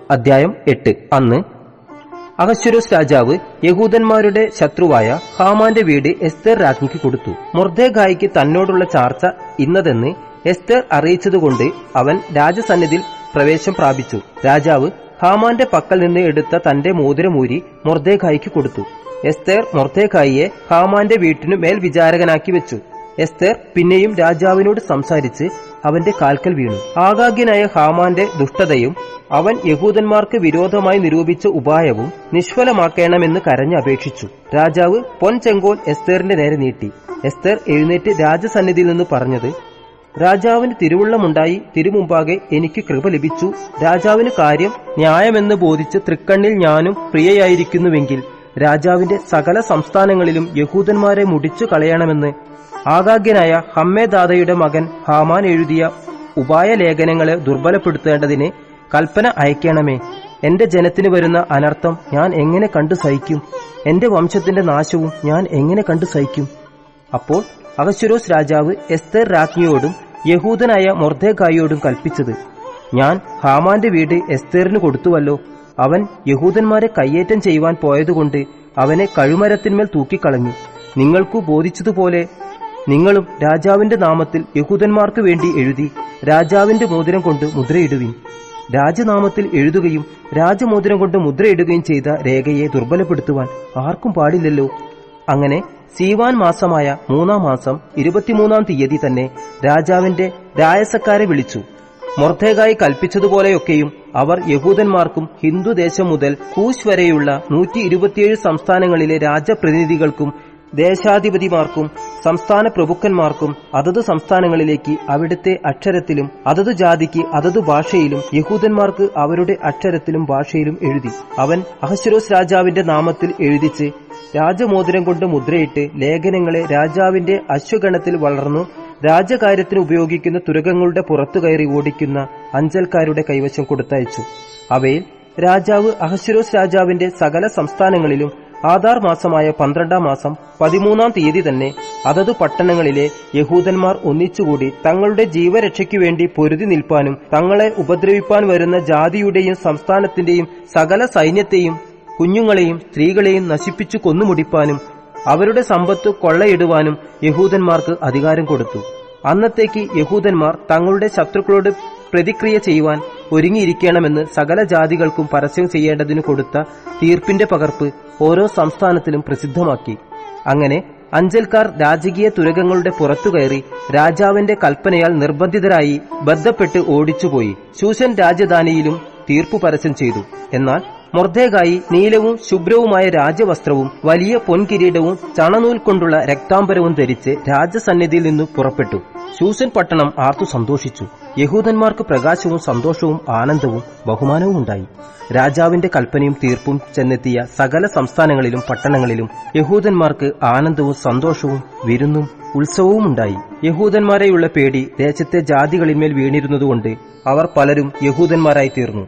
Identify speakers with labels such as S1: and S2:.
S1: അധ്യായം 8. അന്ന് അഹശ്വേരോസ് രാജാവ് യഹൂദന്മാരുടെ ശത്രുവായ ഹാമാന്റെ വീട് എസ്തേർ രാജ്ഞിക്ക് കൊടുത്തു. മൊർദെഖായിക്ക് തന്നോടുള്ള ചാർച്ച ഇന്നതെന്ന് എസ്തേർ അറിയിച്ചതുകൊണ്ട് അവൻ രാജസന്നിധിയിൽ പ്രവേശം പ്രാപിച്ചു. രാജാവ് ഹാമാന്റെ പക്കൽ നിന്ന് എടുത്ത തന്റെ മോതിരമൂരി മൊർദെഖായിക്ക് കൊടുത്തു. എസ്തേർ മൊർദെഖായിയെ ഹാമാന്റെ വീട്ടിനു മേൽവിചാരകനാക്കി വെച്ചു. എസ്തേർ പിന്നെയും രാജാവിനോട് സംസാരിച്ച് അവന്റെ കാൽക്കൽ വീണു. ആഗാഗ്യനായ ഹാമാന്റെ ദുഷ്ടതയും അവൻ യഹൂദന്മാർക്ക് വിരോധമായി നിരൂപിച്ച ഉപായവും നിഷ്ഫലമാക്കണമെന്ന് കരഞ്ഞ് അപേക്ഷിച്ചു. രാജാവ് പൊൻചെങ്കോൽ എസ്തേറിന്റെ നേരെ നീട്ടി. എസ്തേർ എഴുന്നേറ്റ് രാജസന്നിധിയിൽ നിന്ന് പറഞ്ഞത്: രാജാവിന് തിരുവുള്ളമുണ്ടായി തിരുമുമ്പാകെ എനിക്ക് കൃപ ലഭിച്ചു. രാജാവിന് കാര്യം ന്യായമെന്ന് ബോധിച്ച് തൃക്കണ്ണിൽ ഞാനും പ്രിയയായിരിക്കുന്നുവെങ്കിൽ രാജാവിന്റെ സകല സംസ്ഥാനങ്ങളിലും യഹൂദന്മാരെ മുടിച്ചു കളയണമെന്ന് ആഗാഗ്യനായ ഹമ്മേദാദയുടെ മകൻ ഹാമാൻ എഴുതിയ ഉപായലേഖനങ്ങളെ ദുർബലപ്പെടുത്തേണ്ടതിന് കൽപ്പന അയക്കണമേ. എന്റെ ജനത്തിന് വരുന്ന അനർത്ഥം ഞാൻ എങ്ങനെ കണ്ടു സഹിക്കും? എന്റെ വംശത്തിന്റെ നാശവും ഞാൻ എങ്ങനെ കണ്ടു സഹിക്കും? അപ്പോൾ അഹശ്വേരോസ് രാജാവ് എസ്തേർ രാജ്ഞിയോടും യഹൂദനായ മൊർദെഖായിയോടും കൽപ്പിച്ചത്: ഞാൻ ഹാമാന്റെ വീട് എസ്തേറിന് കൊടുത്തുവല്ലോ. അവൻ യഹൂദന്മാരെ കയ്യേറ്റം ചെയ്യുവാൻ പോയതുകൊണ്ട് അവനെ കഴുമരത്തിന്മേൽ തൂക്കിക്കളഞ്ഞു. നിങ്ങൾക്കു ബോധിച്ചതുപോലെ നിങ്ങളും രാജാവിന്റെ നാമത്തിൽ യഹൂദന്മാർക്ക് വേണ്ടി എഴുതി രാജാവിന്റെ മോതിരം കൊണ്ട് മുദ്രയിടുവിൻ. രാജനാമത്തിൽ എഴുതുകയും രാജമോതിരം കൊണ്ട് മുദ്രയിടുകയും ചെയ്ത രേഖയെ ദുർബലപ്പെടുത്തുവാൻ ആർക്കും പാടില്ലല്ലോ. അങ്ങനെ സീവാൻ മാസമായ 3-ാം മാസം 23-ാം തീയതി തന്നെ രാജാവിന്റെ രായസക്കാരെ വിളിച്ചു. മൊർദെഖായി കൽപ്പിച്ചതുപോലെയൊക്കെയും അവർ യഹൂദന്മാർക്കും ഹിന്ദുദേശം മുതൽ കൂശ് വരെയുള്ള 127 സംസ്ഥാനങ്ങളിലെ രാജപ്രതിനിധികൾക്കും ദേശാധിപതിമാർക്കും സംസ്ഥാന പ്രഭുക്കന്മാർക്കും അതത് സംസ്ഥാനങ്ങളിലേക്ക് അവിടുത്തെ അക്ഷരത്തിലും അതത് ജാതിക്ക് അതത് ഭാഷയിലും യഹൂദന്മാർക്ക് അവരുടെ അക്ഷരത്തിലും ഭാഷയിലും എഴുതി. അവൻ അഹശ്വേരോസ് രാജാവിന്റെ നാമത്തിൽ എഴുതിച്ച് രാജമോതിരം കൊണ്ട് മുദ്രയിട്ട് ലേഖനങ്ങളെ രാജാവിന്റെ അശ്വഗണത്തിൽ വളർന്നു രാജകാര്യത്തിന് ഉപയോഗിക്കുന്ന തുരകങ്ങളുടെ പുറത്തു കയറി ഓടിക്കുന്ന അഞ്ചൽക്കാരുടെ കൈവശം കൊടുത്തയച്ചു. അവയിൽ രാജാവ് അഹശ്വേരോസ് രാജാവിന്റെ സകല സംസ്ഥാനങ്ങളിലും ആദാർ മാസമായ 12-ാം മാസം 13-ാം തീയതി തന്നെ അതത് പട്ടണങ്ങളിലെ യഹൂദന്മാർ ഒന്നിച്ചുകൂടി തങ്ങളുടെ ജീവരക്ഷയ്ക്കു വേണ്ടി പൊരുതി നിൽപ്പാനും തങ്ങളെ ഉപദ്രവിപ്പാൻ വരുന്ന ജാതിയുടെയും സംസ്ഥാനത്തിന്റെയും സകല സൈന്യത്തെയും കുഞ്ഞുങ്ങളെയും സ്ത്രീകളെയും നശിപ്പിച്ചു കൊന്നുമുടിപ്പാനും അവരുടെ സമ്പത്ത് കൊള്ളയിടുവാനും യഹൂദന്മാർക്ക് അധികാരം കൊടുത്തു. അന്നത്തേക്ക് യഹൂദന്മാർ തങ്ങളുടെ ശത്രുക്കളോട് പ്രതിക്രിയ ചെയ്യുവാൻ ഒരുങ്ങിയിരിക്കണമെന്ന് സകല ജാതികൾക്കും പരസ്യം ചെയ്യേണ്ടതിനു കൊടുത്ത തീർപ്പിന്റെ പകർപ്പ് ഓരോ സംസ്ഥാനത്തിലും പ്രസിദ്ധമാക്കി. അങ്ങനെ അഞ്ചൽക്കാർ രാജകീയ തുരകങ്ങളുടെ പുറത്തുകയറി രാജാവിന്റെ കൽപ്പനയാൽ നിർബന്ധിതരായി ബന്ധപ്പെട്ട് ഓടിച്ചുപോയി. ശൂശൻ രാജധാനിയിലും തീർപ്പു പരസ്യം ചെയ്തു. എന്നാൽ മൊർദെഖായി നീലവും ശുഭ്രവുമായ രാജവസ്ത്രവും വലിയ പൊൻകിരീടവും ചണനൂൽ കൊണ്ടുള്ള രക്താംബരവും ധരിച്ച് രാജസന്നിധിയിൽ നിന്നു പുറപ്പെട്ടു. ശൂശൻ പട്ടണം ആർത്തു സന്തോഷിച്ചു. യഹൂദന്മാർക്ക് പ്രകാശവും സന്തോഷവും ആനന്ദവും ബഹുമാനവും ഉണ്ടായി. രാജാവിന്റെ കൽപ്പനയും തീർപ്പും ചെന്നെത്തിയ സകല സംസ്ഥാനങ്ങളിലും പട്ടണങ്ങളിലും യഹൂദന്മാർക്ക് ആനന്ദവും സന്തോഷവും വിരുന്നും ഉത്സവവും ഉണ്ടായി. യഹൂദന്മാരെയുള്ള പേടി ദേശത്തെ ജാതികളിന്മേൽ വീണിരുന്നതുകൊണ്ട് അവർ പലരും യഹൂദന്മാരായി തീർന്നു.